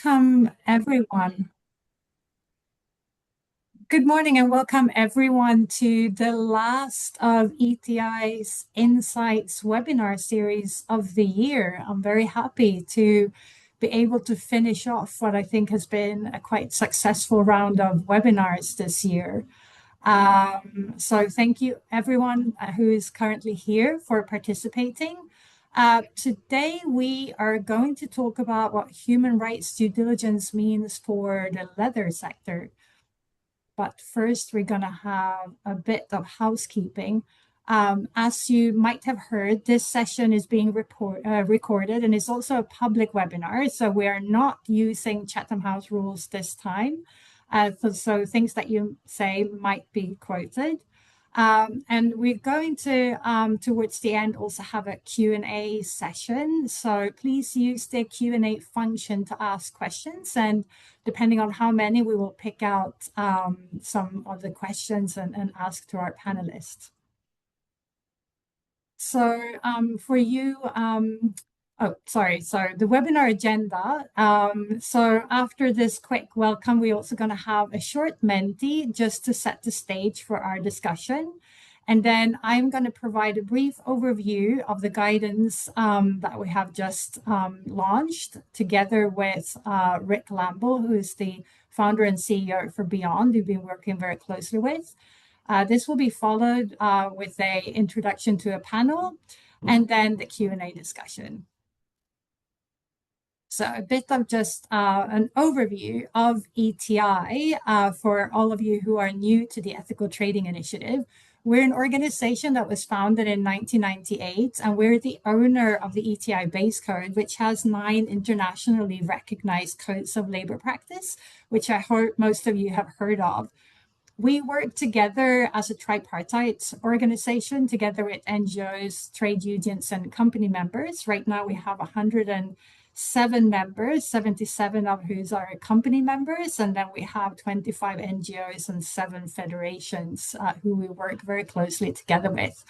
Welcome, everyone. Good morning, and welcome, everyone, to the last of ETI's Insights webinar series of the year. I'm very happy to be able to finish off what I think has been a quite successful round of webinars this year. So thank you, everyone who is currently here for participating. Today, we are going to talk about what human rights due diligence means for the leather sector. But first, we're going to have a bit of housekeeping. As you might have heard, this session is being recorded and is also a public webinar. So we are not using Chatham House rules this time. So things that you say might be quoted. And we're going to, towards the end, also have a Q&A session. So please use the Q&A function to ask questions. And depending on how many, we will pick out some of the questions and ask to our panelists. So for you, oh, sorry. So the webinar agenda. So after this quick welcome, we're also going to have a short Menti just to set the stage for our discussion. And then I'm going to provide a brief overview of the guidance that we have just launched together with Rick Lambell, who is the founder and CEO for Beyond, who've been working very closely with. This will be followed with an introduction to a panel and then the Q&A discussion. So a bit of just an overview of ETI for all of you who are new to the Ethical Trading Initiative. We're an organization that was founded in 1998, and we're the owner of the ETI Base Code, which has 9 internationally recognized codes of labor practice, which I hope most of you have heard of. We work together as a tripartite organization, together with NGOs, trade unions, and company members. Right now, we have 107 members, 77 of whose are company members, and then we have 25 NGOs and 7 federations who we work very closely together with.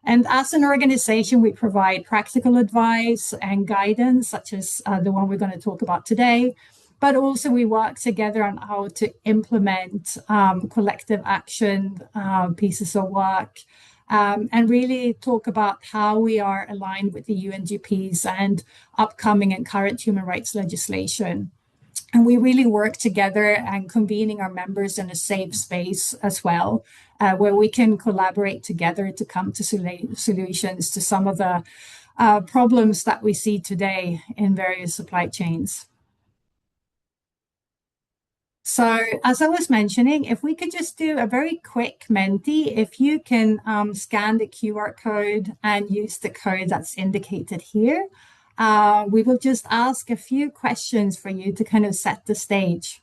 And as an organization, we provide practical advice and guidance, such as the one we're going to talk about today. But also we work together on how to implement collective action pieces of work and really talk about how we are aligned with the UNGPs and upcoming and current human rights legislation. And we really work together and convening our members in a safe space as well, where we can collaborate together to come to solutions to some of the problems that we see today in various supply chains. So as I was mentioning, if we could just do a very quick Menti, if you can scan the QR code and use the code that's indicated here, we will just ask a few questions for you to kind of set the stage.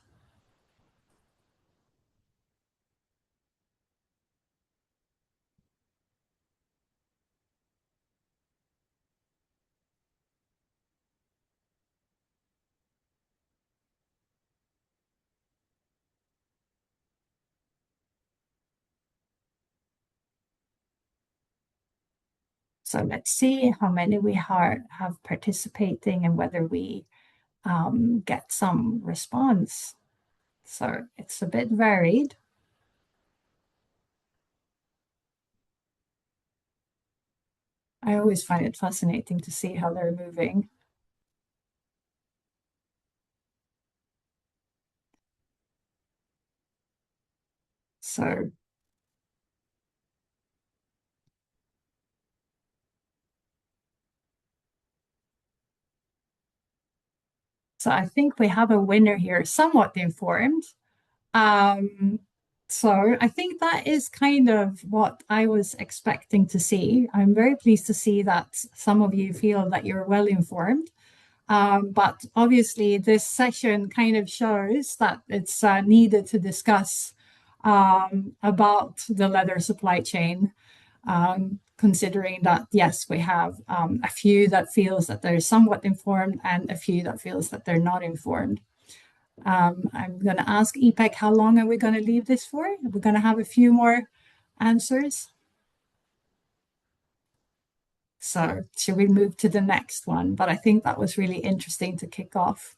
So let's see how many we have participating and whether we get some response. So it's a bit varied. I always find it fascinating to see how they're moving. So I think we have a winner here, somewhat informed. So I think that is kind of what I was expecting to see. I'm very pleased to see that some of you feel that you're well informed. But obviously, this session kind of shows that it's needed to discuss about the leather supply chain, considering that, yes, we have a few that feels that they're somewhat informed and a few that feels that they're not informed. I'm going to ask EPEC, how long are we going to leave this for? We're going to have a few more answers. So should we move to the next one? But I think that was really interesting to kick off.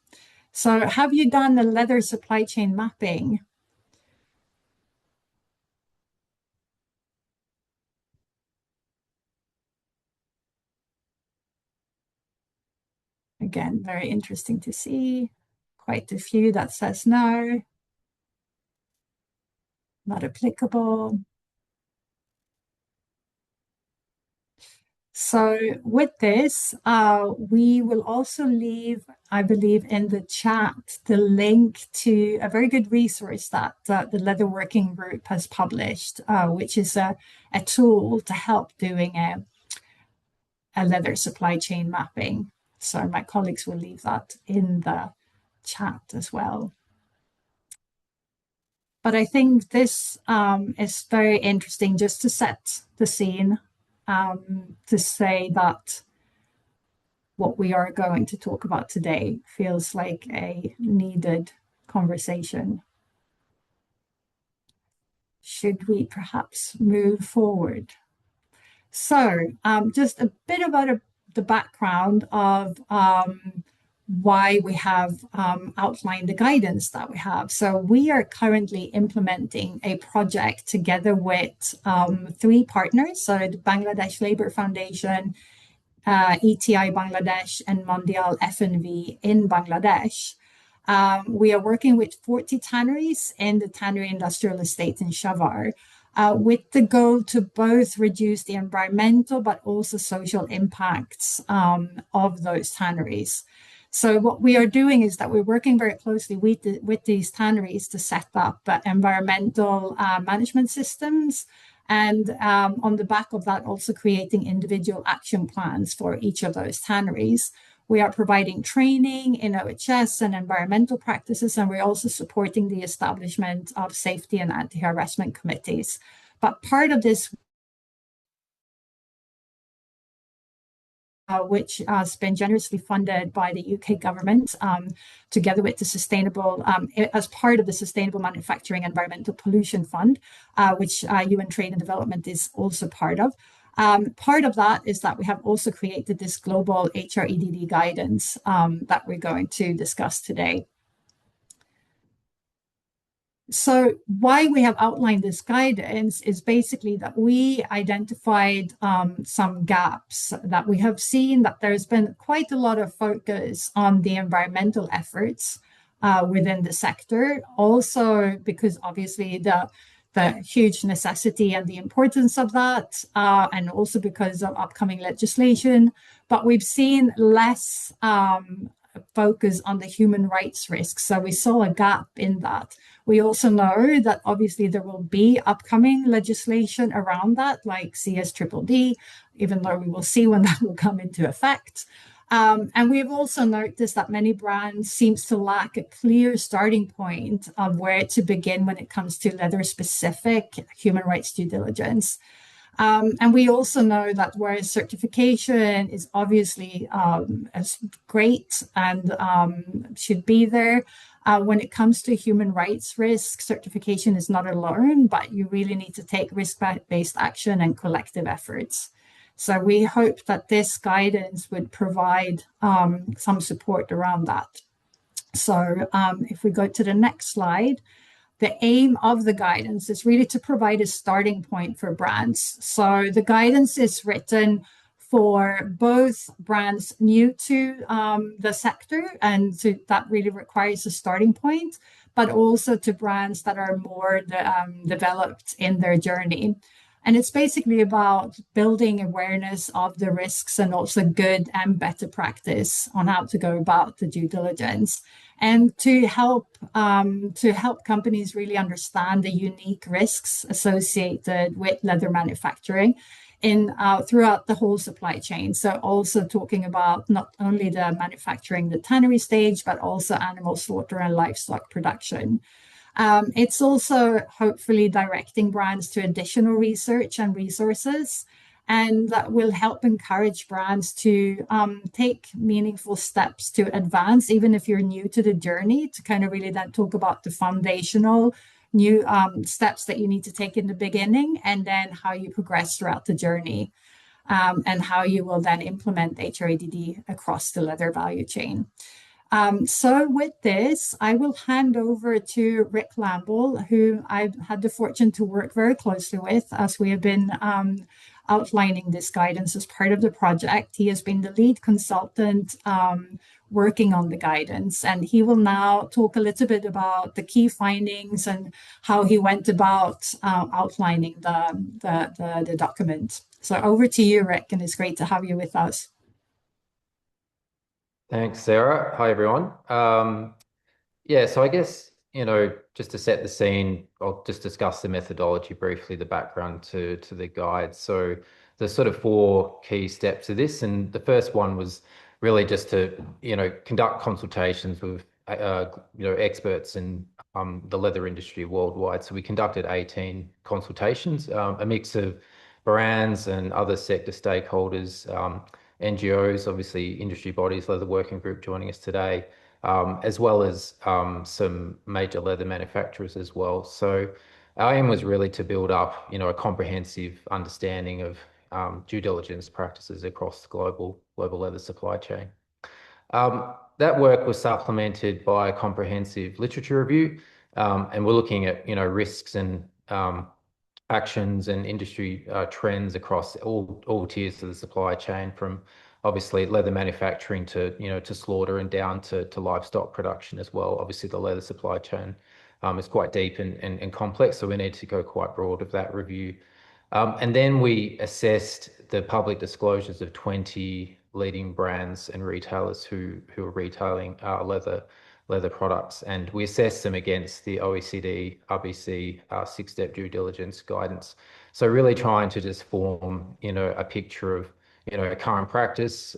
So have you done the leather supply chain mapping? Again, very interesting to see. Quite a few that says no, not applicable. So with this, we will also leave, I believe, in the chat the link to a very good resource that the Leather Working Group has published, which is a tool to help doing a leather supply chain mapping. So my colleagues will leave that in the chat as well. But I think this is very interesting just to set the scene, to say that what we are going to talk about today feels like a needed conversation. Should we perhaps move forward? So, just a bit about the background of why we have outlined the guidance that we have. So, we are currently implementing a project together with three partners. So, the Bangladesh Labour Foundation, ETI Bangladesh, and Mondial FNV in Bangladesh. We are working with 40 tanneries in the tannery industrial estate in Shavar, with the goal to both reduce the environmental but also social impacts of those tanneries. So what we are doing is that we're working very closely with these tanneries to set up environmental management systems, and on the back of that, also creating individual action plans for each of those tanneries. We are providing training in OHS and environmental practices, and we're also supporting the establishment of safety and anti-harassment committees. But part of this, which has been generously funded by the UK government, together with the sustainable, as part of the Sustainable Manufacturing Environmental Pollution Fund, which UN Trade and Development is also part of. Part of that is that we have also created this global HREDD guidance that we're going to discuss today. So why we have outlined this guidance is basically that we identified some gaps, that we have seen that there's been quite a lot of focus on the environmental efforts within the sector. Also, because obviously the huge necessity and the importance of that, and also because of upcoming legislation. But we've seen less focus on the human rights risks. So we saw a gap in that. We also know that obviously there will be upcoming legislation around that, like CSDDD, even though we will see when that will come into effect. And we've also noticed that many brands seems to lack a clear starting point of where to begin when it comes to leather-specific human rights due diligence. And we also know that whereas certification is obviously great and should be there, when it comes to human rights risk, certification is not alone, but you really need to take risk-based action and collective efforts. So we hope that this guidance would provide some support around that. So if we go to the next slide, the aim of the guidance is really to provide a starting point for brands. So the guidance is written for both brands new to the sector, and so that really requires a starting point, but also to brands that are more developed in their journey. And it's basically about building awareness of the risks and also good and better practice on how to go about the due diligence, and to help companies really understand the unique risks associated with leather manufacturing throughout the whole supply chain. So also talking about not only the manufacturing, the tannery stage, but also animal slaughter and livestock production. It's also hopefully directing brands to additional research and resources, and that will help encourage brands to take meaningful steps to advance, even if you're new to the journey, to kind of really then talk about the foundational new steps that you need to take in the beginning, and then how you progress throughout the journey, and how you will then implement HREDD across the leather value chain. So with this, I will hand over to Rick Lambell, who I've had the fortune to work very closely with as we have been outlining this guidance as part of the project. He has been the lead consultant working on the guidance, and he will now talk a little bit about the key findings and how he went about outlining the document. So over to you, Rick, and it's great to have you with us. Thanks, Sarah. Hi, everyone. Yeah, so I guess, just to set the scene, I'll just discuss the methodology briefly, the background to the guide. So there's sort of four key steps to this, and the first one was really just to, conduct consultations with, experts in the leather industry worldwide. So we conducted 18 consultations, a mix of brands and other sector stakeholders, NGOs, obviously industry bodies, Leather Working Group joining us today, as well as some major leather manufacturers as well. So our aim was really to build up, a comprehensive understanding of due diligence practices across the global leather supply chain. That work was supplemented by a comprehensive literature review, and we're looking at, risks and actions and industry trends across all tiers of the supply chain, from obviously leather manufacturing to to slaughter and down to livestock production as well. Obviously, the leather supply chain is quite deep and complex, so we need to go quite broad with that review. And then we assessed the public disclosures of 20 leading brands and retailers who are retailing leather products, and we assessed them against the OECD RBC six-step due diligence guidance. So really trying to just form a picture of current practice,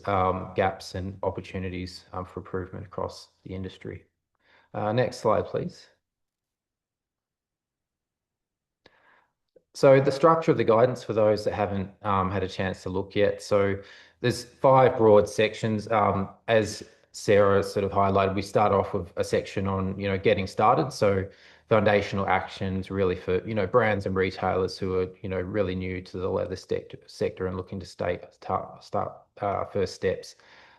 gaps and opportunities for improvement across the industry. Next slide, please. So the structure of the guidance for those that haven't had a chance to look yet. So there's five broad sections. As Sarah sort of highlighted, we start off with a section on, getting started. So foundational actions really for, brands and retailers who are, really new to the leather sector and looking to start first steps.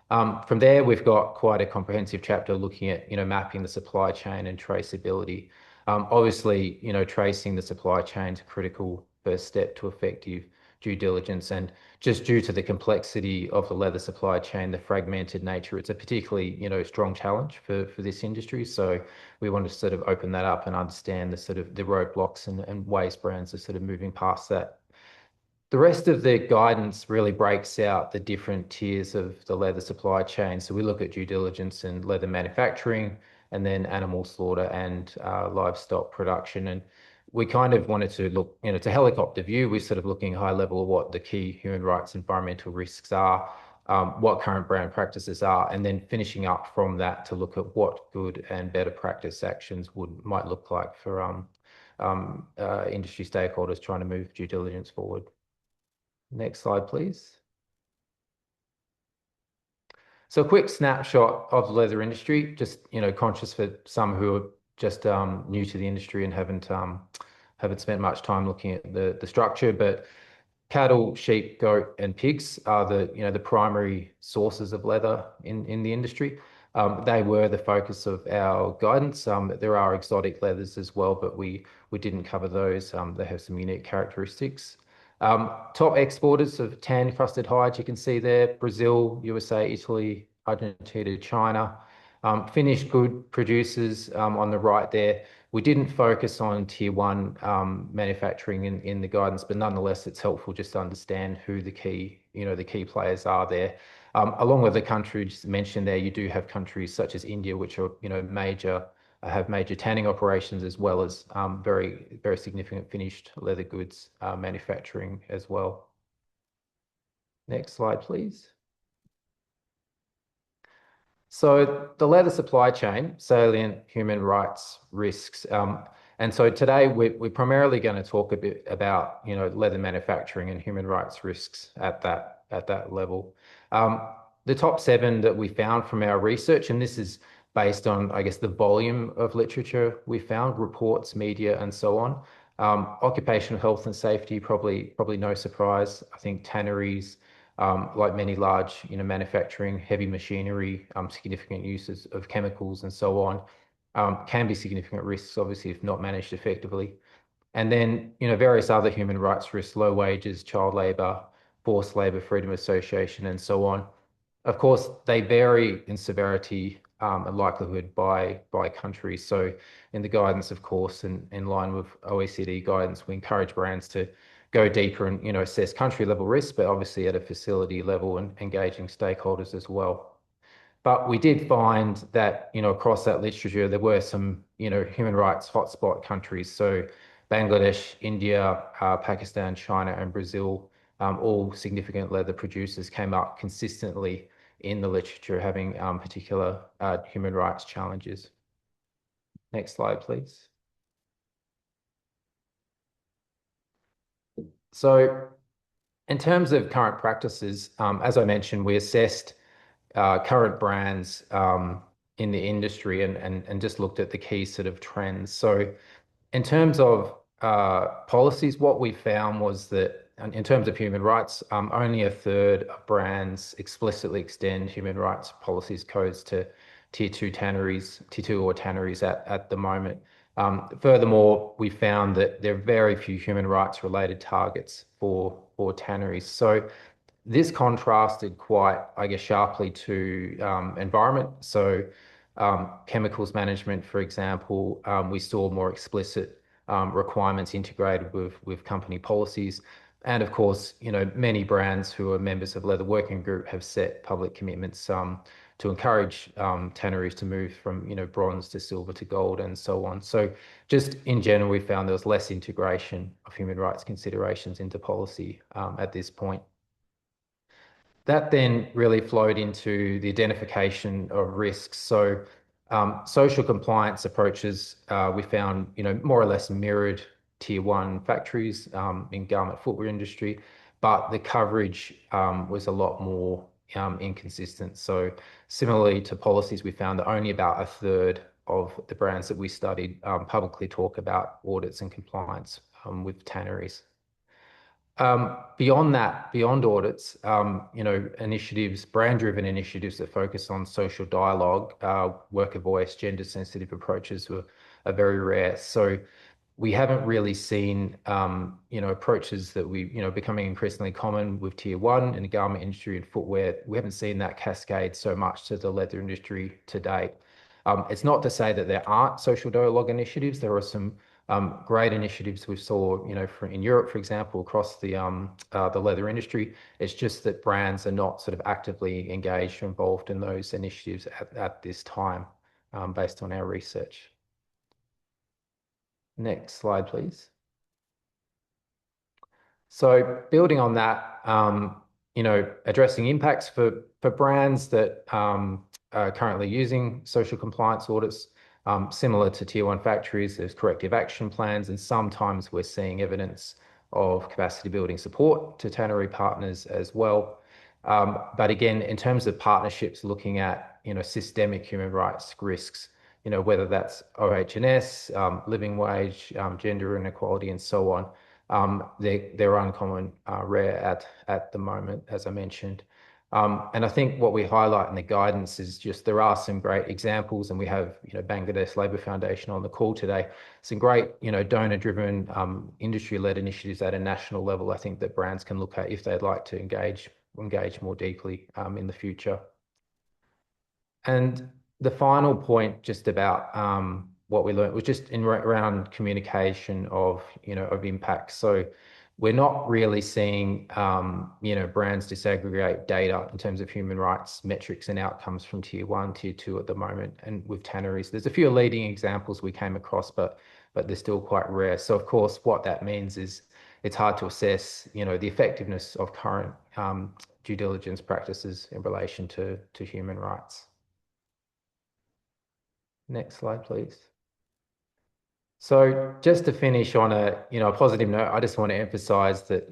From there, we've got quite a comprehensive chapter looking at, mapping the supply chain and traceability. Obviously, tracing the supply chain is a critical first step to effective due diligence. And just due to the complexity of the leather supply chain, the fragmented nature, it's a particularly, strong challenge for this industry. So we want to sort of open that up and understand the sort of the roadblocks and ways brands are sort of moving past that. The rest of the guidance really breaks out the different tiers of the leather supply chain. So we look at due diligence in leather manufacturing, and then animal slaughter and livestock production. And we kind of wanted to look, to helicopter view. We're sort of looking high level of what the key human rights, environmental risks are, what current brand practices are, and then finishing up from that to look at what good and better practice actions might look like for industry stakeholders trying to move due diligence forward. Next slide, please. So a quick snapshot of the leather industry, just, conscious for some who are just new to the industry and haven't spent much time looking at the structure, but cattle, sheep, goat, and pigs are the primary sources of leather in the industry. They were the focus of our guidance. There are exotic leathers as well, but we didn't cover those. They have some unique characteristics. Top exporters of tan crusted hides, you can see there: Brazil, USA, Italy, Argentina, China. Finished good producers on the right there. We didn't focus on tier one manufacturing in the guidance, but nonetheless, it's helpful just to understand who the key players are there. Along with the countries mentioned there, you do have countries such as India, which are, have major tanning operations, as well as very, very significant finished leather goods manufacturing as well. Next slide, please. So the leather supply chain, salient human rights risks. And so today we're primarily going to talk a bit about, leather manufacturing and human rights risks at that level. The top 7 that we found from our research, and this is based on, I guess, the volume of literature we found, reports, media, and so on. Occupational health and safety, probably no surprise. I think tanneries, like many large, manufacturing, heavy machinery, significant uses of chemicals and so on, can be significant risks, obviously, if not managed effectively. And then, various other human rights risks, low wages, child labor, forced labor, freedom of association, and so on. Of course, they vary in severity and likelihood by country. So in the guidance, of course, and in line with OECD guidance, we encourage brands to go deeper and, assess country level risks, but obviously at a facility level and engaging stakeholders as well. But we did find that, across that literature, there were some, human rights hotspot countries. So Bangladesh, India, Pakistan, China, and Brazil, all significant leather producers came up consistently in the literature having particular human rights challenges. Next slide, please. So in terms of current practices, as I mentioned, we assessed current brands in the industry and just looked at the key sort of trends. So in terms of policies, what we found was that in terms of human rights, only a third of brands explicitly extend human rights policies codes to tier two tanneries, tier two or tanneries at the moment. Furthermore, we found that there are very few human rights related targets for tanneries. So this contrasted quite, I guess, sharply to environment. So chemicals management, for example, we saw more explicit requirements integrated with company policies. And of course, many brands who are members of Leather Working Group have set public commitments to encourage tanneries to move from, bronze to silver to gold and so on. So just in general, we found there was less integration of human rights considerations into policy at this point. That then really flowed into the identification of risks. So social compliance approaches we found, more or less mirrored tier one factories in garment footwear industry, but the coverage was a lot more inconsistent. So similarly to policies, we found that only about a third of the brands that we studied publicly talk about audits and compliance with tanneries. Beyond that, beyond audits, initiatives, brand-driven initiatives that focus on social dialogue, worker voice, gender-sensitive approaches are very rare. So we haven't really seen, approaches that becoming increasingly common with tier one in the garment industry and footwear. We haven't seen that cascade so much to the leather industry to date. It's not to say that there aren't social dialogue initiatives. There are some great initiatives we saw, in Europe, for example, across the leather industry. It's just that brands are not sort of actively engaged or involved in those initiatives at this time, based on our research. Next slide, please. So building on that, addressing impacts for brands that are currently using social compliance audits. Similar to tier one factories, there's corrective action plans, and sometimes we're seeing evidence of capacity building support to tannery partners as well. But again, in terms of partnerships, looking at systemic human rights risks, whether that's OH&S, living wage, gender inequality, and so on, they're uncommon, rare at the moment, as I mentioned. And I think what we highlight in the guidance is just there are some great examples, and we have Bangladesh Labour Foundation on the call today. Some great donor-driven industry-led initiatives at a national level. I think that brands can look at if they'd like to engage more deeply in the future. And the final point, just about what we learned, was just around communication of impact. So we're not really seeing brands disaggregate data in terms of human rights metrics and outcomes from tier one, tier two at the moment. And with tanneries, there's a few leading examples we came across, but they're still quite rare. So of course, what that means is it's hard to assess the effectiveness of current due diligence practices in relation to human rights. Next slide, please. So just to finish on a positive note, I just want to emphasize that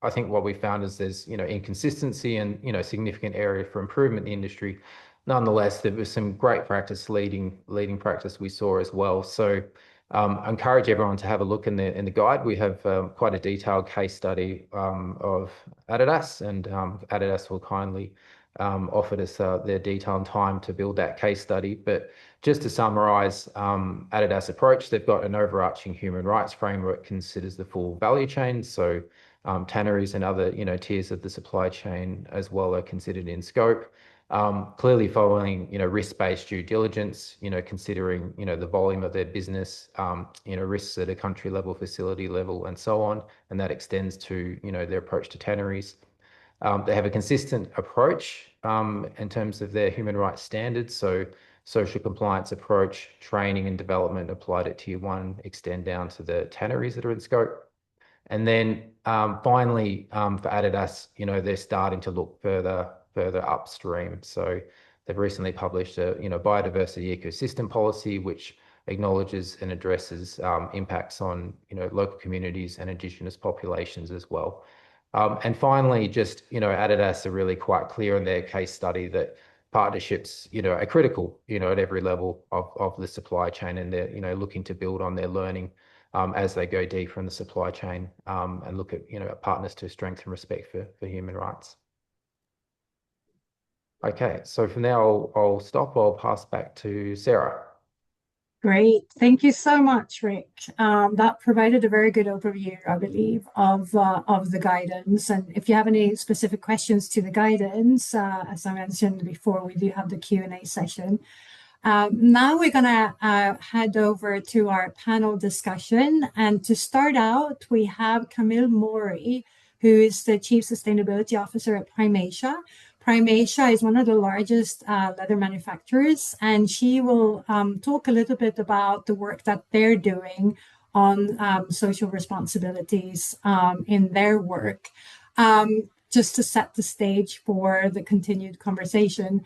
I think what we found is there's inconsistency and significant area for improvement in the industry. Nonetheless, there was some great practice, leading practice we saw as well. So I encourage everyone to have a look in the guide. We have quite a detailed case study of Adidas, and Adidas will kindly offered us their detail and time to build that case study. But just to summarize Adidas approach, they've got an overarching human rights framework, considers the full value chain. So tanneries and other tiers of the supply chain as well are considered in scope. Clearly following, risk-based due diligence, considering, the volume of their business, risks at a country level, facility level, and so on. And that extends to, their approach to tanneries. They have a consistent approach in terms of their human rights standards. So social compliance approach, training and development applied at tier one, extend down to the tanneries that are in scope. And then finally, for Adidas, they're starting to look further upstream. So they've recently published a biodiversity ecosystem policy, which acknowledges and addresses impacts on local communities and Indigenous populations as well. And finally, just Adidas are really quite clear in their case study that partnerships are critical at every level of the supply chain, and they're looking to build on their learning as they go deeper in the supply chain and look at partners to strengthen respect for human rights. Okay, so from there I'll stop. I'll pass back to Sarah. Great. Thank you so much, Rick. That provided a very good overview, I believe, of the guidance. And if you have any specific questions to the guidance, as I mentioned before, we do have the Q&A session. Now we're going to head over to our panel discussion. And to start out, we have Camille Mori, who is the Chief Sustainability Officer at Primasia. Primasia is one of the largest leather manufacturers, and she will talk a little bit about the work that they're doing on social responsibilities in their work, just to set the stage for the continued conversation.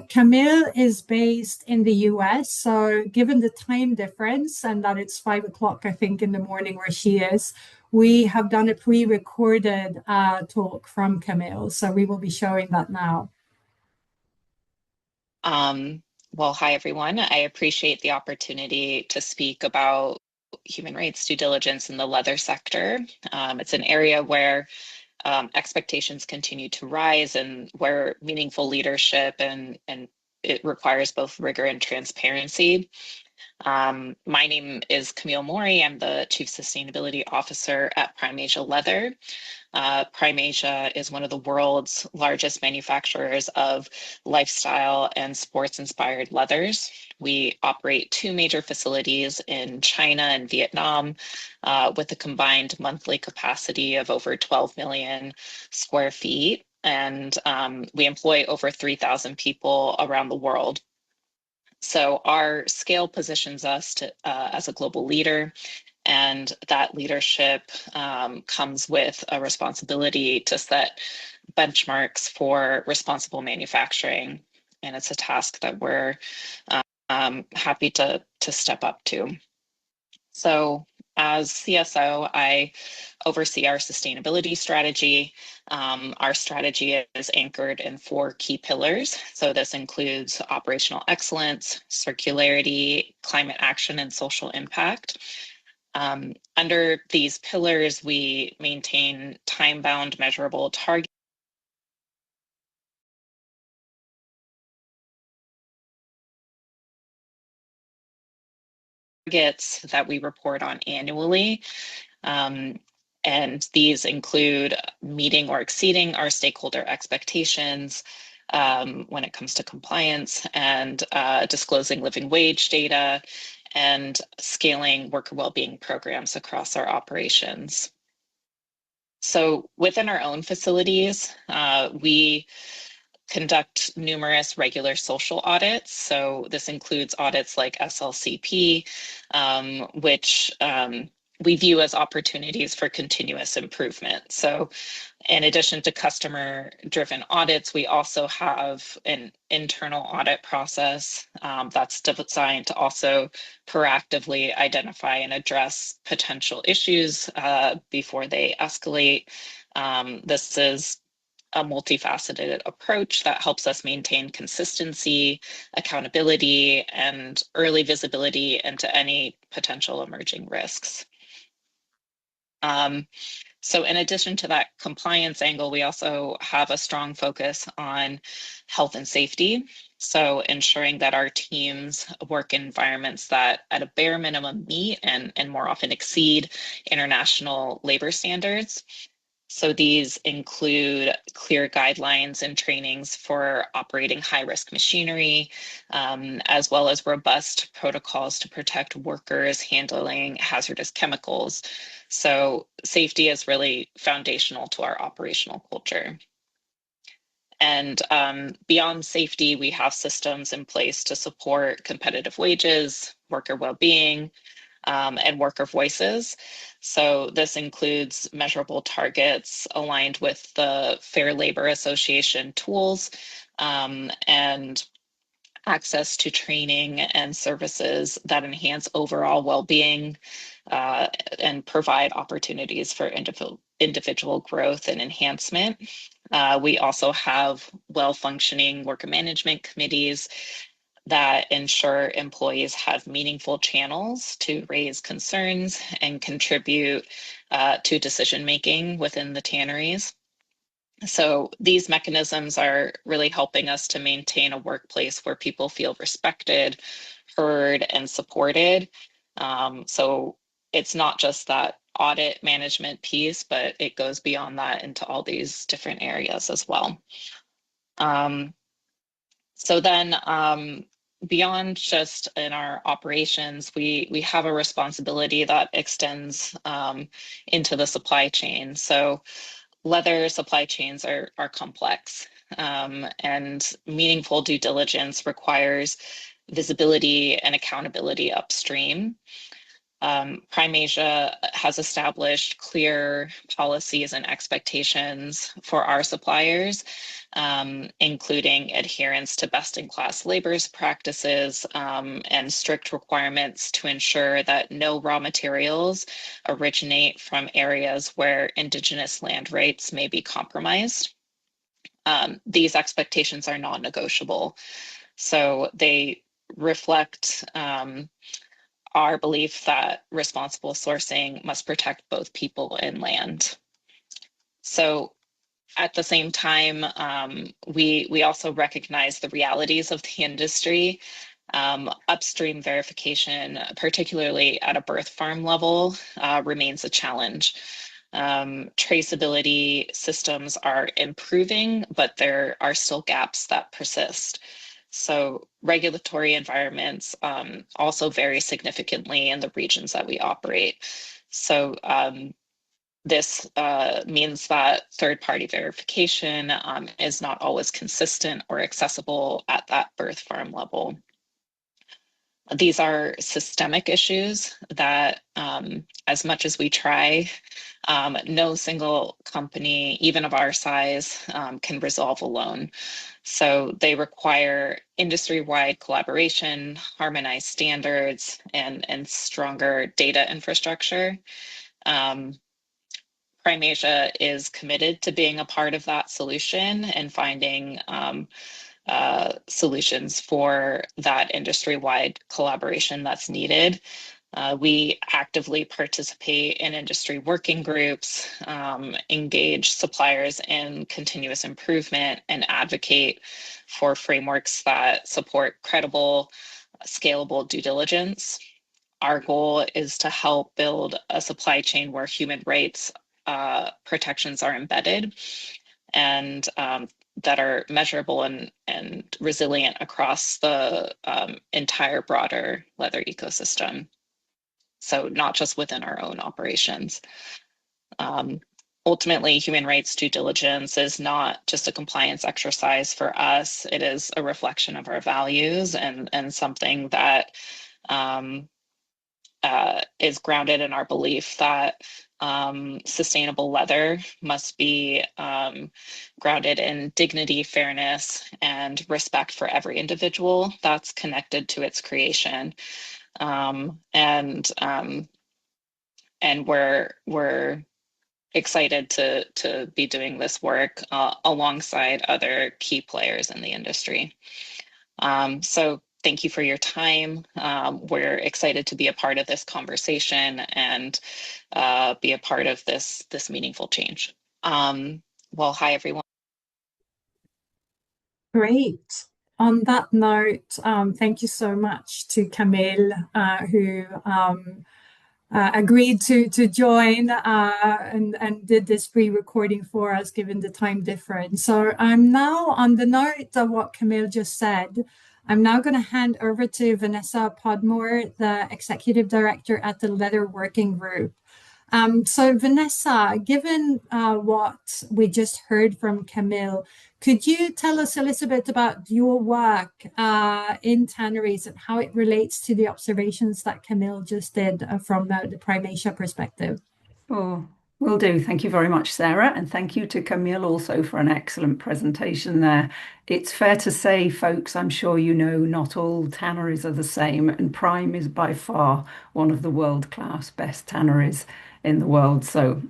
Camille is based in the US, so given the time difference and that it's 5 o'clock, I think, in the morning where she is, we have done a pre-recorded talk from Camille, so we will be showing that now. Well, hi, everyone. I appreciate the opportunity to speak about human rights due diligence in the leather sector. It's an area where expectations continue to rise and where meaningful leadership and it requires both rigor and transparency. My name is Camille Mori. I'm the Chief Sustainability Officer at Primasia Leather. Primasia is one of the world's largest manufacturers of lifestyle and sports-inspired leathers. We operate 2 major facilities in China and Vietnam with a combined monthly capacity of over 12 million square feet. And we employ over 3,000 people around the world. So our scale positions us as a global leader, and that leadership comes with a responsibility to set benchmarks for responsible manufacturing. And it's a task that we're happy to step up to. So as CSO, I oversee our sustainability strategy. Our strategy is anchored in 4 key pillars. So this includes operational excellence, circularity, climate action, and social impact. Under these pillars, we maintain time-bound measurable targets that we report on annually. And these include meeting or exceeding our stakeholder expectations when it comes to compliance, and disclosing living wage data, and scaling worker well-being programs across our operations. So within our own facilities, we conduct numerous regular social audits. So this includes audits like SLCP, which we view as opportunities for continuous improvement. So in addition to customer-driven audits, we also have an internal audit process that's designed to also proactively identify and address potential issues before they escalate. This is a multifaceted approach that helps us maintain consistency, accountability, and early visibility into any potential emerging risks. So in addition to that compliance angle, we also have a strong focus on health and safety. So ensuring that our teams work in environments that at a bare minimum meet and more often exceed international labor standards. So these include clear guidelines and trainings for operating high-risk machinery, as well as robust protocols to protect workers handling hazardous chemicals. So safety is really foundational to our operational culture. And beyond safety, we have systems in place to support competitive wages, worker well-being, and worker voices. So this includes measurable targets aligned with the Fair Labor Association tools, and access to training and services that enhance overall well-being, and provide opportunities for individual growth and enhancement. We also have well-functioning worker management committees that ensure employees have meaningful channels to raise concerns and contribute to decision-making within the tanneries. So these mechanisms are really helping us to maintain a workplace where people feel respected, heard, and supported. So it's not just that audit management piece, but it goes beyond that into all these different areas as well. So then beyond just in our operations, we have a responsibility that extends into the supply chain. So leather supply chains are complex, and meaningful due diligence requires visibility and accountability upstream. Prime Asia has established clear policies and expectations for our suppliers, including adherence to best-in-class labor practices, and strict requirements to ensure that no raw materials originate from areas where indigenous land rights may be compromised. These expectations are non-negotiable. So they reflect our belief that responsible sourcing must protect both people and land. So at the same time, we also recognize the realities of the industry. Upstream verification, particularly at a birth farm level, remains a challenge. Traceability systems are improving, but there are still gaps that persist. So regulatory environments also vary significantly in the regions that we operate. So this means that third-party verification is not always consistent or accessible at that birth farm level. These are systemic issues that, as much as we try, no single company, even of our size, can resolve alone. So they require industry-wide collaboration, harmonized standards, and stronger data infrastructure. Prime Asia is committed to being a part of that solution and finding solutions for that industry-wide collaboration that's needed. We actively participate in industry working groups, engage suppliers in continuous improvement, and advocate for frameworks that support credible, scalable due diligence. Our goal is to help build a supply chain where human rights protections are embedded and that are measurable and resilient across the entire broader leather ecosystem. So not just within our own operations. Ultimately, human rights due diligence is not just a compliance exercise for us. It is a reflection of our values and something that is grounded in our belief that sustainable leather must be grounded in dignity, fairness, and respect for every individual that's connected to its creation. And we're excited to be doing this work alongside other key players in the industry. So thank you for your time. We're excited to be a part of this conversation and be a part of this meaningful change. Well, hi, everyone. Great. On that note, thank you so much to Camille, who agreed to join and did this pre-recording for us, given the time difference. So I'm now, on the note of what Camille just said, I'm now going to hand over to Vanessa Podmore, the Executive Director at the Leather Working Group. So Vanessa, given what we just heard from Camille, could you tell us a little bit about your work in tanneries and how it relates to the observations that Camille just did from the Primatia perspective? Oh, will do. Thank you very much, Sarah. And thank you to Camille also for an excellent presentation there. It's fair to say, folks, I'm sure you know not all tanneries are the same, and Prime is by far one of the world-class best tanneries in the world. So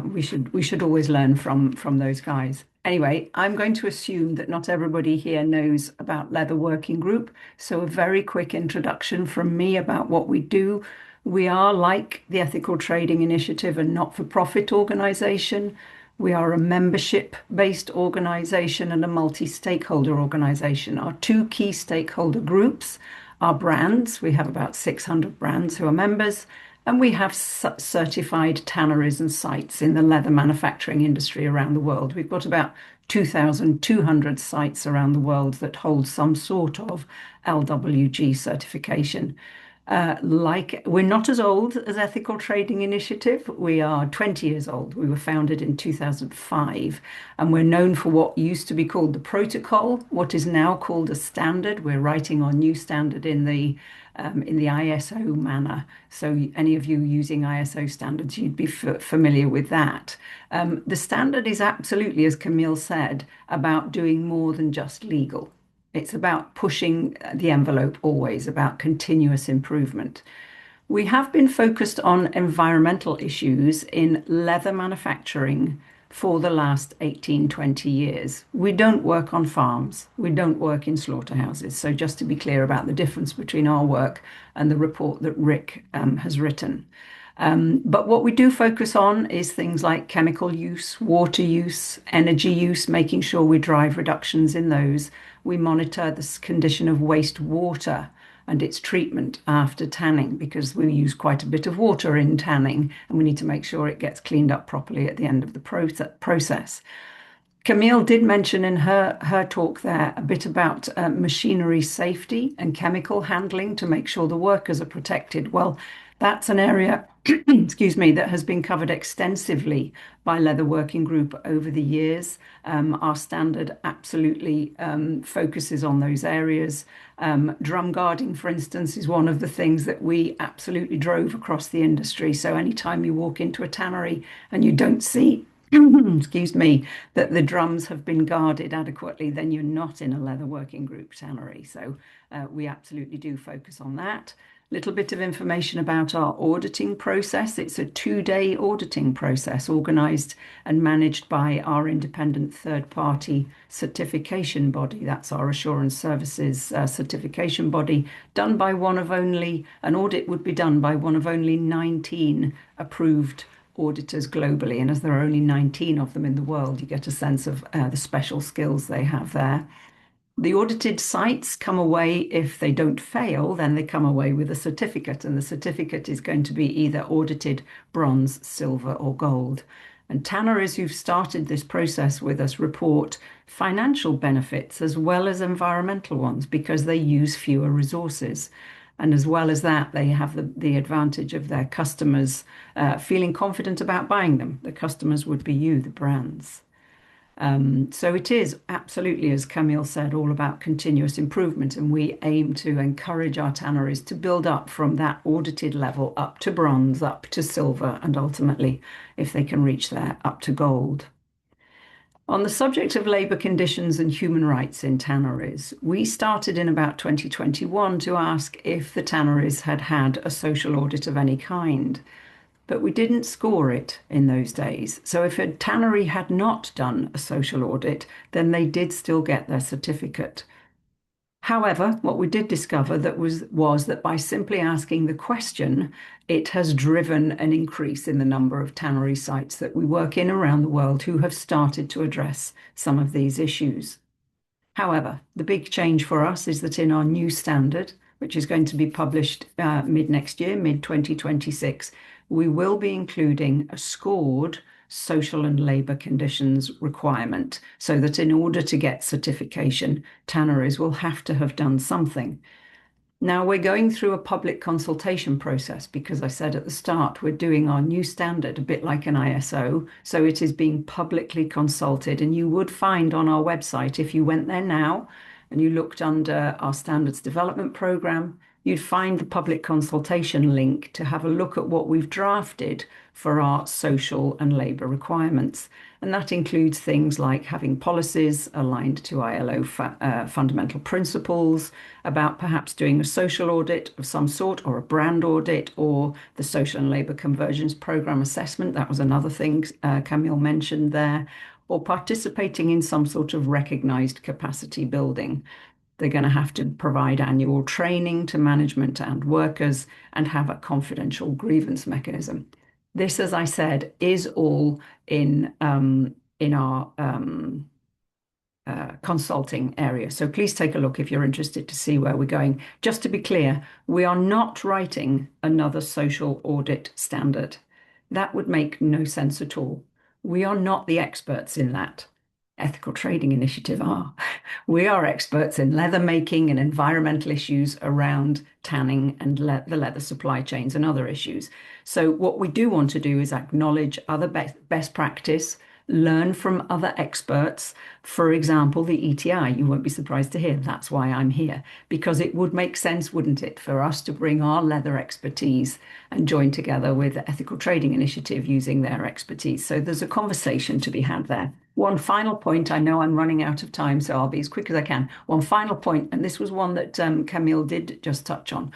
we should always learn from those guys. Anyway, I'm going to assume that not everybody here knows about Leather Working Group. So a very quick introduction from me about what we do. We are, like the Ethical Trading Initiative, a not-for-profit organization. We are a membership-based organization and a multi-stakeholder organization. Our two key stakeholder groups are brands. We have about 600 brands who are members, and we have certified tanneries and sites in the leather manufacturing industry around the world. We've got about 2,200 sites around the world that hold some sort of LWG certification. We're not as old as Ethical Trading Initiative. We are 20 years old. We were founded in 2005, and we're known for what used to be called the protocol, what is now called a standard. We're writing our new standard in the ISO manner. So any of you using ISO standards, you'd be familiar with that. The standard is absolutely, as Camille said, about doing more than just legal. It's about pushing the envelope, always about continuous improvement. We have been focused on environmental issues in leather manufacturing for the last 18, 20 years. We don't work on farms. We don't work in slaughterhouses. So just to be clear about the difference between our work and the report that Rick has written. But what we do focus on is things like chemical use, water use, energy use, making sure we drive reductions in those. We monitor the condition of wastewater and its treatment after tanning, because we use quite a bit of water in tanning, and we need to make sure it gets cleaned up properly at the end of the process. Camille did mention in her talk there a bit about machinery safety and chemical handling to make sure the workers are protected. Well, that's an area, excuse me, that has been covered extensively by Leather Working Group over the years. Our standard absolutely focuses on those areas. Drum guarding, for instance, is one of the things that we absolutely drove across the industry. So anytime you walk into a tannery and you don't see excuse me, that the drums have been guarded adequately, then you're not in a Leather Working Group tannery. So we absolutely do focus on that. Little bit of information about our auditing process. It's a 2-day auditing process organized and managed by our independent third-party certification body. That's our Assurance Services certification body, done by an audit would be done by one of only 19 approved auditors globally. And as there are only 19 of them in the world, you get a sense of the special skills they have there. The audited sites come away, if they don't fail, then they come away with a certificate, and the certificate is going to be either audited bronze, silver, or gold. And tanneries who've started this process with us report financial benefits as well as environmental ones, because they use fewer resources. And as well as that, they have the advantage of their customers feeling confident about buying them. The customers would be you, the brands. So it is absolutely, as Camille said, all about continuous improvement, and we aim to encourage our tanneries to build up from that audited level up to bronze, up to silver, and ultimately, if they can reach there, up to gold. On the subject of labour conditions and human rights in tanneries, we started in about 2021 to ask if the tanneries had had a social audit of any kind. but we didn't score it in those days. So if a tannery had not done a social audit, then they did still get their certificate. However, what we did discover that was that by simply asking the question, it has driven an increase in the number of tannery sites that we work in around the world who have started to address some of these issues. However, the big change for us is that in our new standard, which is going to be published mid next year, mid 2026, we will be including a scored social and labour conditions requirement, so that in order to get certification, tanneries will have to have done something. Now we're going through a public consultation process because I said at the start we're doing our new standard a bit like an ISO, so it is being publicly consulted, and you would find on our website, if you went there now and you looked under our standards development program, you'd find the public consultation link to have a look at what we've drafted for our social and labour requirements. And that includes things like having policies aligned to ILO fundamental principles, about perhaps doing a social audit of some sort, or a brand audit, or the social and labour convergence programme assessment. That was another thing Camille mentioned there, or participating in some sort of recognised capacity building. They're going to have to provide annual training to management and workers and have a confidential grievance mechanism. This, as I said, is all in our consulting area. So please take a look if you're interested to see where we're going. Just to be clear, we are not writing another social audit standard. That would make no sense at all. We are not the experts in that. Ethical Trading Initiative are. We are experts in leather making and environmental issues around tanning and the leather supply chains and other issues. So what we do want to do is acknowledge other best practice, learn from other experts. For example, the ETI, you won't be surprised to hear that's why I'm here, because it would make sense, wouldn't it, for us to bring our leather expertise and join together with the Ethical Trading Initiative using their expertise. So there's a conversation to be had there. One final point, I know I'm running out of time, so I'll be as quick as I can. One final point, and this was one that Camille did just touch on.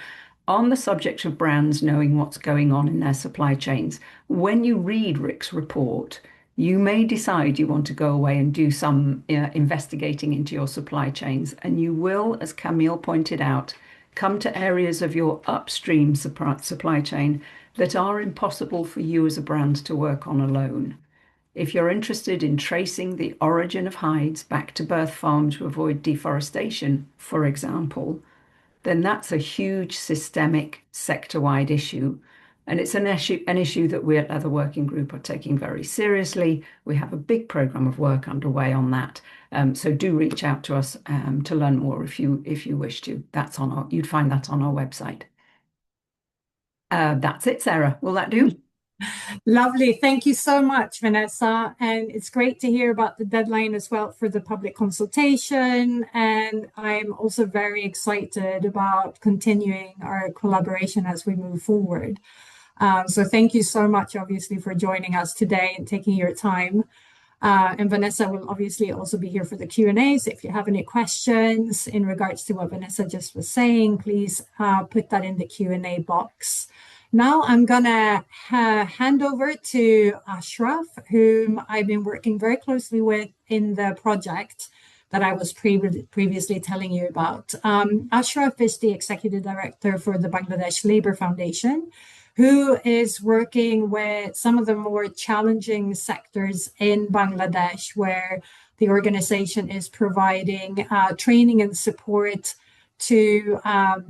On the subject of brands knowing what's going on in their supply chains, when you read Rick's report, you may decide you want to go away and do some investigating into your supply chains, and you will, as Camille pointed out, come to areas of your upstream supply chain that are impossible for you as a brand to work on alone. If you're interested in tracing the origin of hides back to birth farm to avoid deforestation, for example, then that's a huge systemic sector-wide issue. And it's an issue that we at Leather Working Group are taking very seriously. We have a big program of work underway on that. So do reach out to us to learn more if you wish to. You'd find that on our website. That's it, Sarah. Will that do? Lovely. Thank you so much, Vanessa. And it's great to hear about the deadline as well for the public consultation. And I'm also very excited about continuing our collaboration as we move forward. So thank you so much, obviously, for joining us today and taking your time. And Vanessa will obviously also be here for the Q&A. So if you have any questions in regards to what Vanessa just was saying, please put that in the Q&A box. Now I'm going to hand over to Ashraf, whom I've been working very closely with in the project that I was previously telling you about. Ashraf is the Executive Director for the Bangladesh Labour Foundation, who is working with some of the more challenging sectors in Bangladesh, where the organization is providing training and support to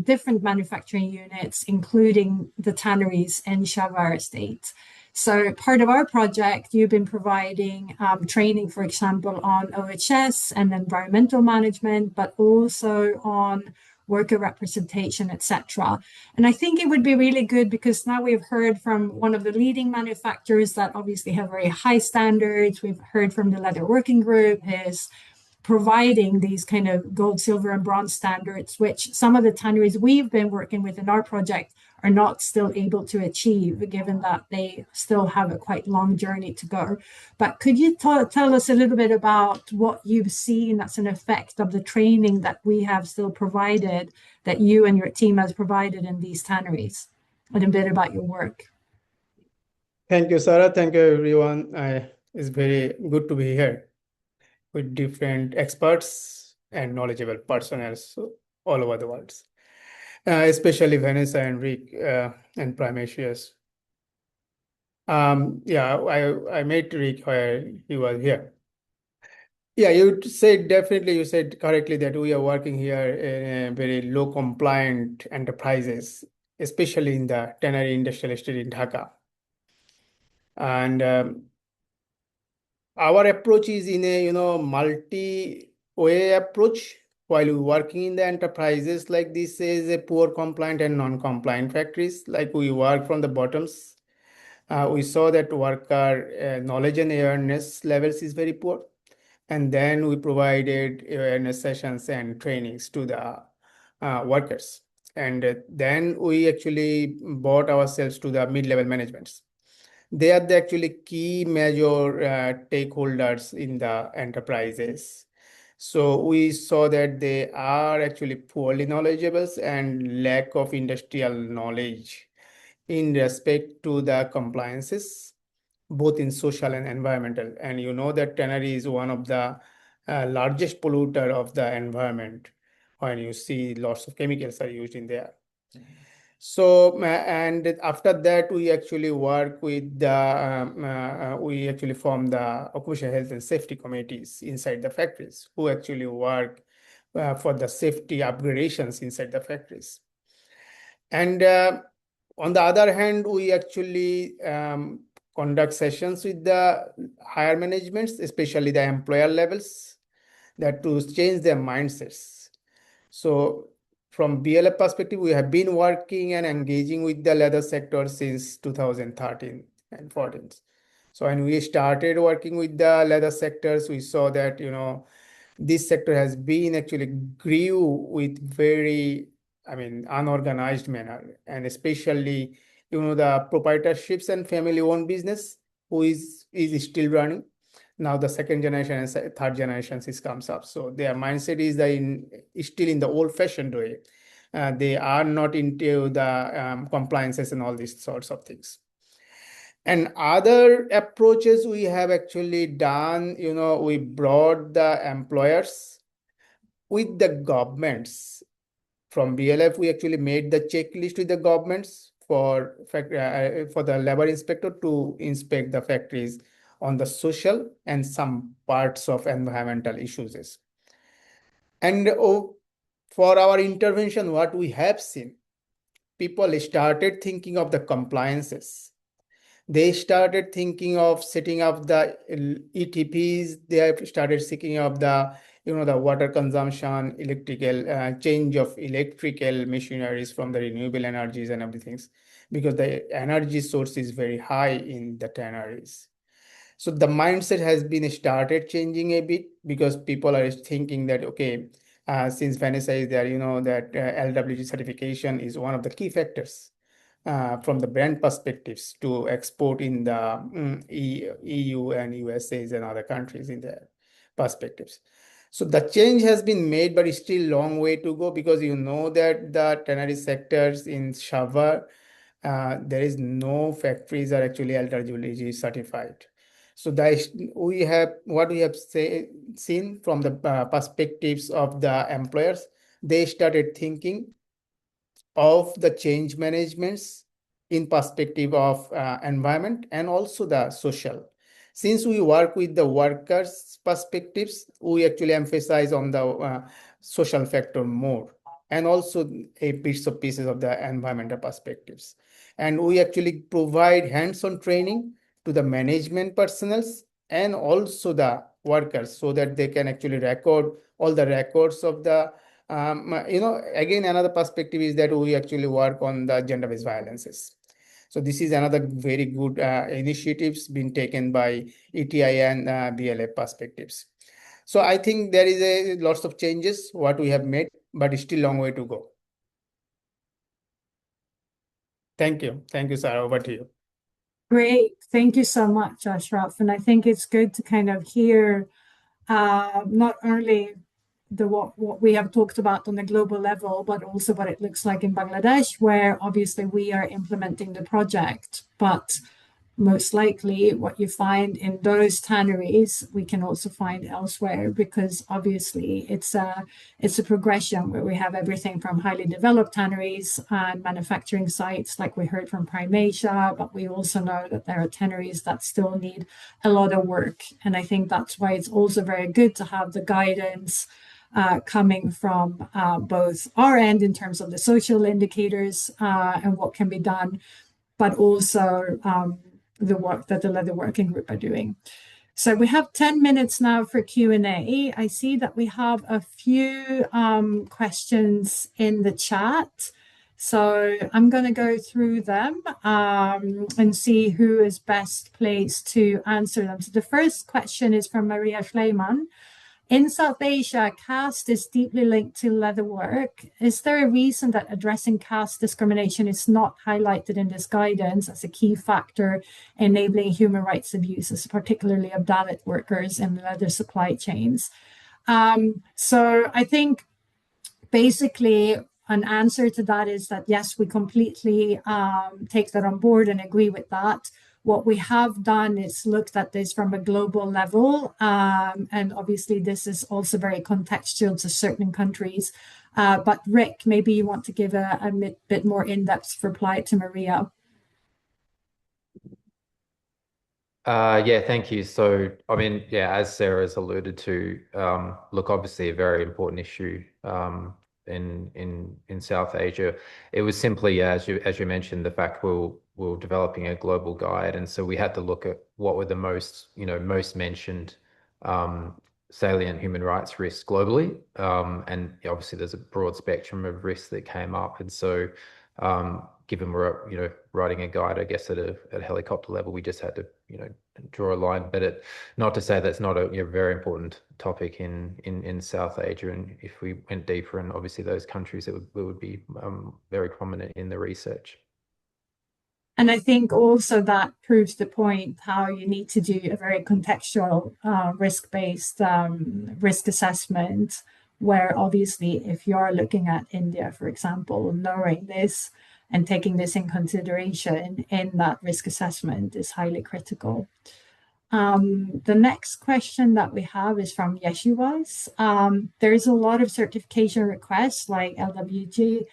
different manufacturing units, including the tanneries in Shavara state. So part of our project, you've been providing training, for example, on OHS and environmental management, but also on worker representation, etc. And I think it would be really good because now we've heard from one of the leading manufacturers that obviously have very high standards. We've heard from the Leather Working Group is providing these kind of gold, silver, and bronze standards, which some of the tanneries we've been working with in our project are not still able to achieve, given that they still have a quite long journey to go. But could you tell us a little bit about what you've seen as an effect of the training that we have still provided, that you and your team has provided in these tanneries, and a bit about your work? Thank you, Sarah. Thank you, everyone. It's very good to be here with different experts and knowledgeable personnel all over the world, especially Vanessa and Rick and Primatius. Yeah, I met Rick where he was here. Yeah, you said definitely, you said correctly that we are working here in very low compliant enterprises, especially in the tannery industrial estate in Dhaka. And our approach is in a multi-way approach. While we working in the enterprises like this is a poor compliant and non-compliant factories, like we work from the bottoms. We saw that worker knowledge and awareness levels is very poor. And then we provided awareness sessions and trainings to the workers. And then we actually brought ourselves to the mid-level managements. They are the actually key major stakeholders in the enterprises. So we saw that they are actually poorly knowledgeable and lack of industrial knowledge in respect to the compliances, both in social and environmental. And you know that tannery is one of the largest polluter of the environment when you see lots of chemicals are used in there. So, and after that, we actually work with we actually form the occupational health and safety committees inside the factories who actually work for the safety upgradations inside the factories. And on the other hand, we actually conduct sessions with the higher managements, especially the employer levels, that to change their mindsets. So from BLA perspective, we have been working and engaging with the leather sector since 2013 and 14. So when we started working with the leather sectors, we saw that, this sector has been actually grew with very, unorganized manner, and especially, the proprietorships and family-owned business who is still running. Now the second generation and third generations comes up. So their mindset is still in the old-fashioned way. They are not into the compliances and all these sorts of things. And other approaches we have actually done, we brought the employers with the governments. From BLF, we actually made the checklist with the governments for the labor inspector to inspect the factories on the social and some parts of environmental issues. And for our intervention, what we have seen, people started thinking of the compliances. They started thinking of setting up the ETPs. They have started thinking of the water consumption, electrical change of electrical machineries from the renewable energies and everything, because the energy source is very high in the tanneries. So the mindset has been started changing a bit, because people are thinking that, okay, since Vanessa is there, that LWG certification is one of the key factors from the brand perspectives to export in the EU and USAs and other countries in their perspectives. So the change has been made, but it's still a long way to go, because that the tannery sectors in Shava, there is no factories are actually LWG certified. So we have seen from the perspectives of the employers, they started thinking of the change managements in perspective of environment and also the social. Since we work with the workers' perspectives, we actually emphasize on the social factor more, and also a pieces of the environmental perspectives. And we actually provide hands-on training to the management personnels and also the workers, so that they can actually record all the records of the again, another perspective is that we actually work on the gender-based violences. So this is another very good initiatives being taken by ETI and BLA perspectives. So I think there is lots of changes what we have made, but it's still a long way to go. Thank you. Thank you, Sarah. Over to you. Great. Thank you so much, Ashraf. And I think it's good to kind of hear not only what we have talked about on the global level, but also what it looks like in Bangladesh, where obviously we are implementing the project. But most likely what you find in those tanneries, we can also find elsewhere, because obviously it's a progression where we have everything from highly developed tanneries and manufacturing sites, like we heard from Primatia, but we also know that there are tanneries that still need a lot of work. And I think that's why it's also very good to have the guidance coming from both our end in terms of the social indicators and what can be done, but also the work that the leather working group are doing. So we have 10 minutes now for Q&A. I see that we have a few questions in the chat. So I'm going to go through them and see who is best placed to answer them. So the first question is from Maria Schleiman. In South Asia, caste is deeply linked to leatherwork. Is there a reason that addressing caste discrimination is not highlighted in this guidance as a key factor enabling human rights abuses, particularly of Dalit workers in leather supply chains? So I think basically an answer to that is that, yes, we completely take that on board and agree with that. What we have done is looked at this from a global level, and obviously this is also very contextual to certain countries. But Rick, maybe you want to give a bit more in-depth reply to Maria. Yeah, thank you. So, I mean, yeah, as Sarah has alluded to, look, obviously a very important issue in South Asia. It was simply, as you mentioned, the fact we're developing a global guide, and so we had to look at what were the most mentioned salient human rights risks globally, and obviously there's a broad spectrum of risks that came up, and so given we're writing a guide, I guess at a helicopter level, we just had to draw a line. But not to say that's not a very important topic in South Asia, and if we went deeper, and obviously those countries, it would be very prominent in the research. And I think also that proves the point how you need to do a very contextual risk-based risk assessment, where obviously if you are looking at India, for example, knowing this and taking this in consideration in that risk assessment is highly critical. The next question that we have is from Yeshuas. There's a lot of certification requests like LWG,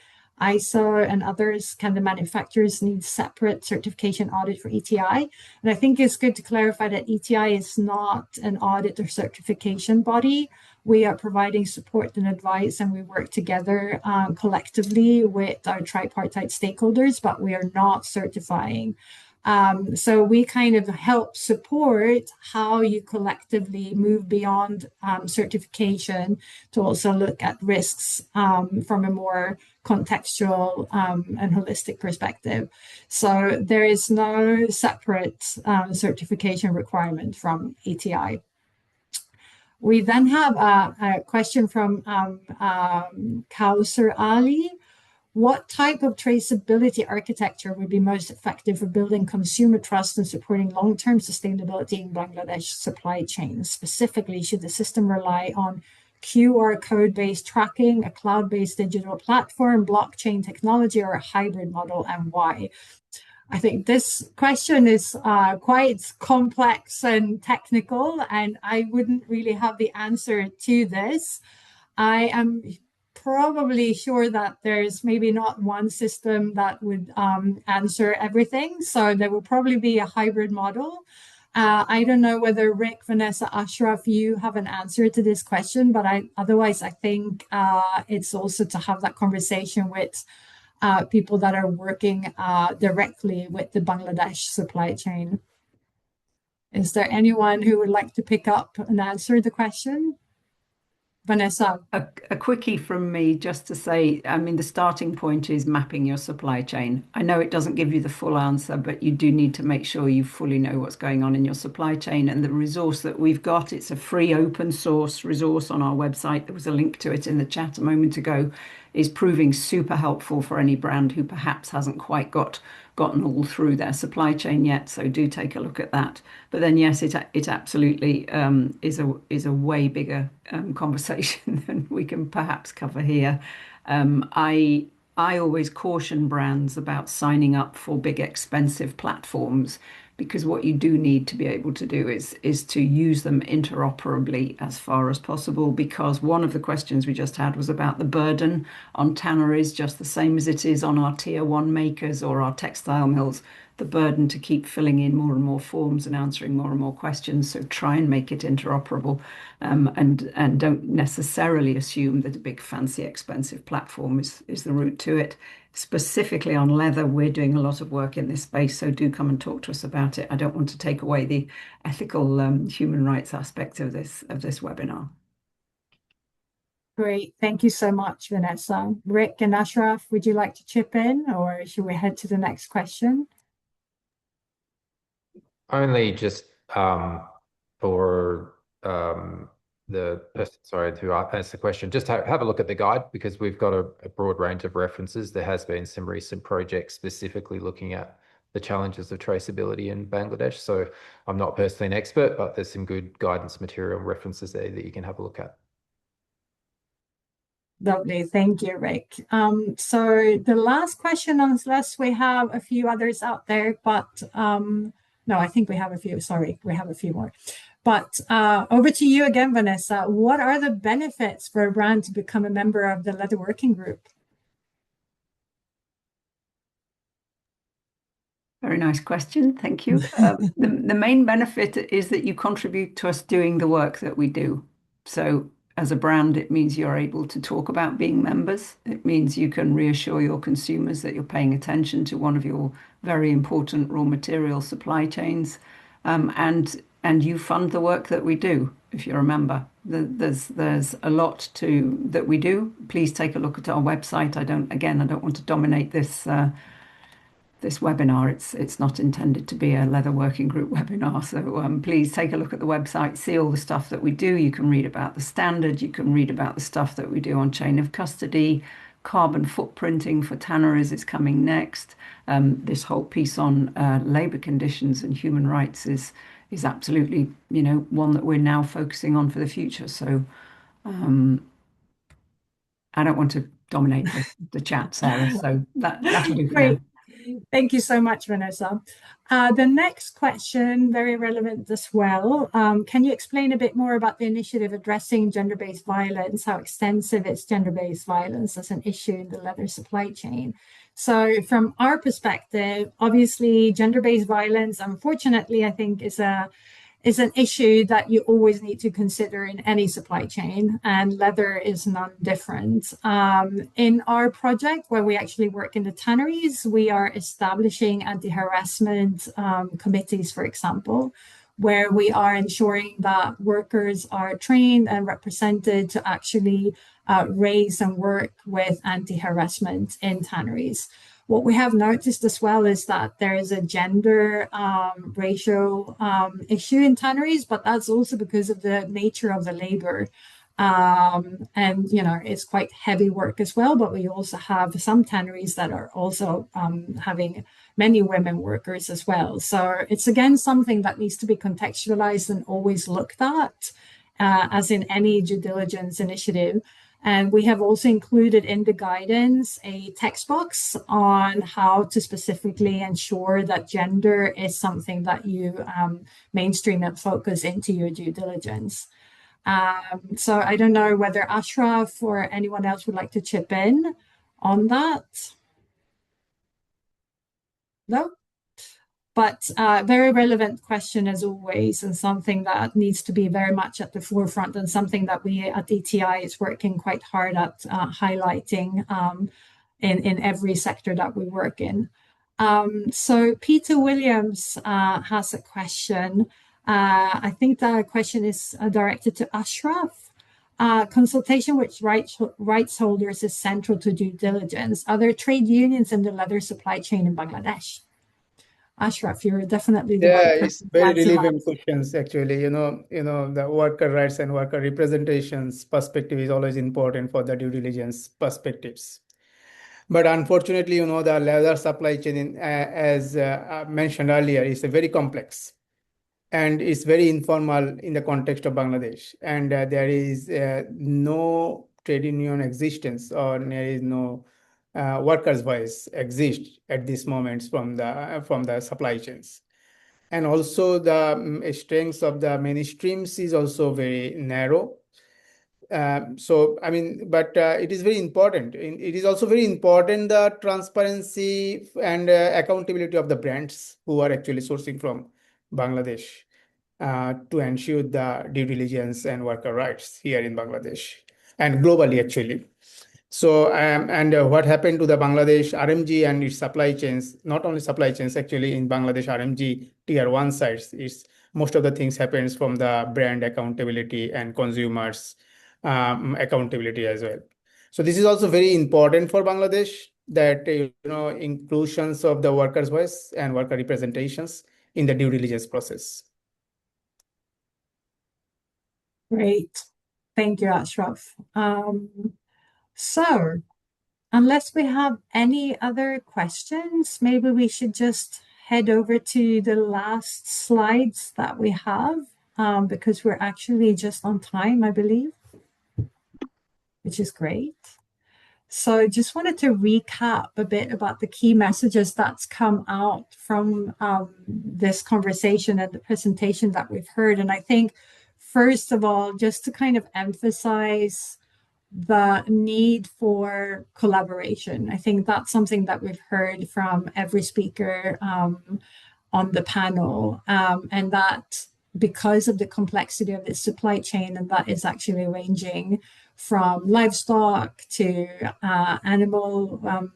ISO, and others. Can the manufacturers need separate certification audit for ETI? And I think it's good to clarify that ETI is not an audit or certification body. We are providing support and advice, and we work together collectively with our tripartite stakeholders, but we are not certifying. So we kind of help support how you collectively move beyond certification to also look at risks from a more contextual and holistic perspective. So there is no separate certification requirement from ETI. We then have a question from Kausar Ali. What type of traceability architecture would be most effective for building consumer trust and supporting long-term sustainability in Bangladesh supply chains? Specifically, should the system rely on QR code-based tracking, a cloud-based digital platform, blockchain technology, or a hybrid model, and why? I think this question is quite complex and technical, and I wouldn't really have the answer to this. I am probably sure that there's maybe not one system that would answer everything. So there will probably be a hybrid model. I don't know whether Rick, Vanessa, Ashraf, you have an answer to this question, but otherwise I think it's also to have that conversation with people that are working directly with the Bangladesh supply chain. Is there anyone who would like to pick up and answer the question? Vanessa. A quickie from me just to say, I mean, the starting point is mapping your supply chain. I know it doesn't give you the full answer, but you do need to make sure you fully know what's going on in your supply chain. And the resource that we've got, it's a free open source resource on our website. There was a link to it in the chat a moment ago, is proving super helpful for any brand who perhaps hasn't quite gotten all through their supply chain yet. So do take a look at that. But then, yes, it absolutely is a way bigger conversation than we can perhaps cover here. I always caution brands about signing up for big expensive platforms, because what you do need to be able to do is to use them interoperably as far as possible, because one of the questions we just had was about the burden on tanneries, just the same as it is on our tier one makers or our textile mills, the burden to keep filling in more and more forms and answering more and more questions. So try and make it interoperable, and don't necessarily assume that a big fancy expensive platform is the route to it. Specifically on leather, we're doing a lot of work in this space, so do come and talk to us about it. I don't want to take away the ethical human rights aspect of this webinar. Great. Thank you so much, Vanessa. Rick and Ashraf, would you like to chip in, or should we head to the next question? Only just for the person, who asked the question, just have a look at the guide, because we've got a broad range of references. There has been some recent projects specifically looking at the challenges of traceability in Bangladesh. So I'm not personally an expert, but there's some good guidance material and references there that you can have a look at. Lovely. Thank you, Rick. So the last question, unless we have a few others out there, but no, I think we have a few. Sorry, we have a few more. But over to you again, Vanessa. What are the benefits for a brand to become a member of the Leather Working Group? Very nice question. Thank you. The main benefit is that you contribute to us doing the work that we do. So as a brand, it means you're able to talk about being members. It means you can reassure your consumers that you're paying attention to one of your very important raw material supply chains. And you fund the work that we do, if you're a member. There's a lot that we do. Please take a look at our website. I don't want to dominate this webinar. It's not intended to be a Leather Working Group webinar. So please take a look at the website, see all the stuff that we do. You can read about the standard. You can read about the stuff that we do on chain of custody. Carbon footprinting for tanneries is coming next. This whole piece on labor conditions and human rights is absolutely, one that we're now focusing on for the future. So I don't want to dominate the chat, Sarah. So that'll do for now. Thank you so much, Vanessa. The next question, very relevant as well. Can you explain a bit more about the initiative addressing gender-based violence, how extensive is gender-based violence as an issue in the leather supply chain? So from our perspective, obviously, gender-based violence, unfortunately, I think is an issue that you always need to consider in any supply chain, and leather is none different. In our project, where we actually work in the tanneries, we are establishing anti-harassment committees, for example, where we are ensuring that workers are trained and represented to actually raise and work with anti-harassment in tanneries. What we have noticed as well is that there is a gender ratio issue in tanneries, but that's also because of the nature of the labor. And, it's quite heavy work as well, but we also have some tanneries that are also having many women workers as well. So it's, again, something that needs to be contextualized and always looked at, as in any due diligence initiative. And we have also included in the guidance a text box on how to specifically ensure that gender is something that you mainstream and focus into your due diligence. So I don't know whether Ashraf or anyone else would like to chip in on that. No? But very relevant question as always, and something that needs to be very much at the forefront, and something that we at ETI is working quite hard at highlighting in every sector that we work in. So Peter Williams has a question. I think the question is directed to Ashraf. Consultation with rights holders is central to due diligence. Are there trade unions in the leather supply chain in Bangladesh? Ashraf, you're definitely the right person. It's very relevant questions, actually. The worker rights and worker representations perspective is always important for the due diligence perspectives. But unfortunately, the leather supply chain, as mentioned earlier, is very complex. And it's very informal in the context of Bangladesh. And there is no trade union existence, or there is no workers' voice exist at this moment from the supply chains. And also the strengths of the mainstreams is also very narrow. So, I mean, but it is very important. It is also very important the transparency and accountability of the brands who are actually sourcing from Bangladesh to ensure the due diligence and worker rights here in Bangladesh and globally, actually. So, what happened to the Bangladesh RMG and its supply chains, not only supply chains, actually in Bangladesh RMG tier one sites, is most of the things happens from the brand accountability and consumers accountability as well. So this is also very important for Bangladesh that, inclusions of the workers' voice and worker representations in the due diligence process. Great. Thank you, Ashraf. So, unless we have any other questions, maybe we should just head over to the last slides that we have, because we're actually just on time, I believe, which is great. So just wanted to recap a bit about the key messages that's come out from this conversation and the presentation that we've heard. And I think, first of all, just to kind of emphasize the need for collaboration. I think that's something that we've heard from every speaker on the panel, and that because of the complexity of the supply chain, and that is actually ranging from livestock to animal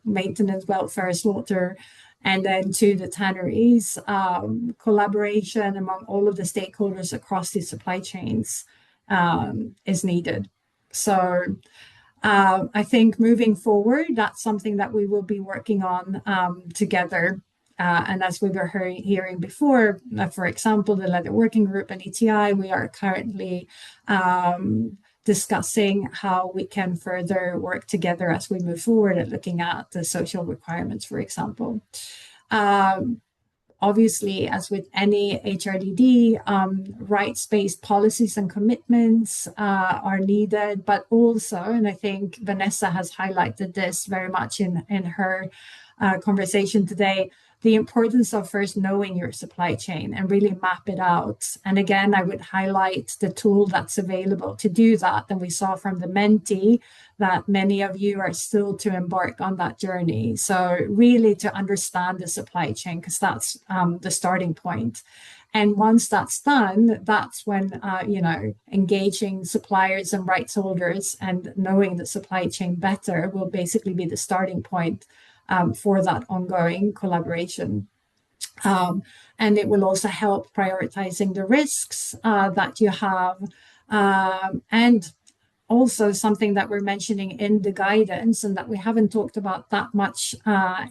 maintenance, welfare, slaughter, and then to the tanneries, collaboration among all of the stakeholders across these supply chains is needed. So I think moving forward, that's something that we will be working on together. And as we were hearing before, for example, the Leather Working Group and ETI, we are currently discussing how we can further work together as we move forward at looking at the social requirements, for example. Obviously, as with any HRDD, rights-based policies and commitments are needed, but also, and I think Vanessa has highlighted this very much in her conversation today, the importance of first knowing your supply chain and really map it out. And again, I would highlight the tool that's available to do that. And we saw from the Menti that many of you are still to embark on that journey. So really to understand the supply chain, because that's the starting point. And once that's done, that's when, engaging suppliers and rights holders and knowing the supply chain better will basically be the starting point for that ongoing collaboration. And it will also help prioritizing the risks that you have. And also something that we're mentioning in the guidance and that we haven't talked about that much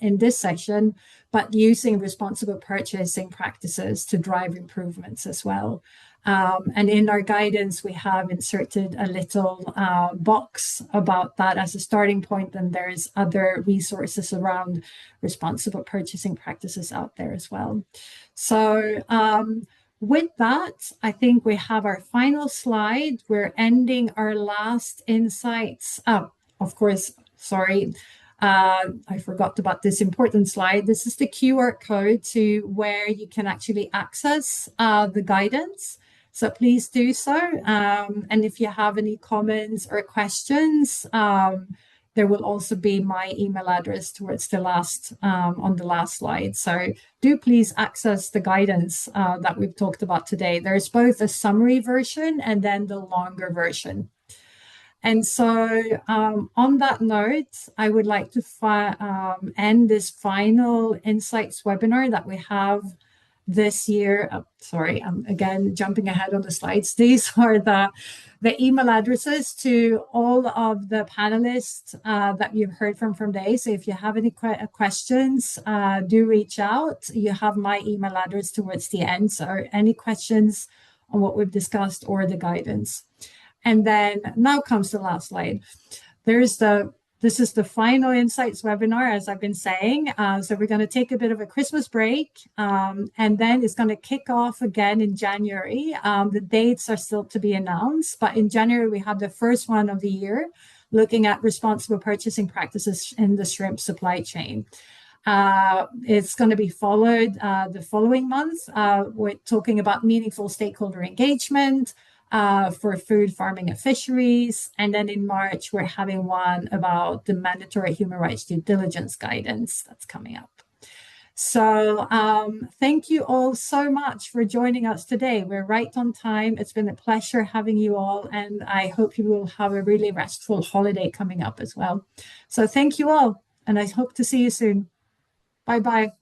in this session, but using responsible purchasing practices to drive improvements as well. And in our guidance, we have inserted a little box about that as a starting point, and there's other resources around responsible purchasing practices out there as well. So with that, I think we have our final slide. We're ending our last insights. Oh, of course, sorry. I forgot about this important slide. This is the QR code to where you can actually access the guidance. So please do so. And if you have any comments or questions, there will also be my email address towards the last on the last slide. So do please access the guidance that we've talked about today. There's both a summary version and then the longer version. And so on that note, I would like to end this final Insights webinar that we have this year. Sorry, I'm again jumping ahead on the slides. These are the email addresses to all of the panelists that you've heard from today. So if you have any questions, do reach out. You have my email address towards the end. So any questions on what we've discussed or the guidance. And then now comes the last slide. This is the final Insights webinar, as I've been saying. So we're going to take a bit of a Christmas break, and then it's going to kick off again in January. The dates are still to be announced, but in January we have the first one of the year, looking at responsible purchasing practices in the shrimp supply chain. It's going to be followed the following month. We're talking about meaningful stakeholder engagement for food, farming, and fisheries. And then in March, we're having one about the mandatory human rights due diligence guidance that's coming up. So thank you all so much for joining us today. We're right on time. It's been a pleasure having you all, and I hope you will have a really restful holiday coming up as well. So thank you all, and I hope to see you soon. Bye-bye.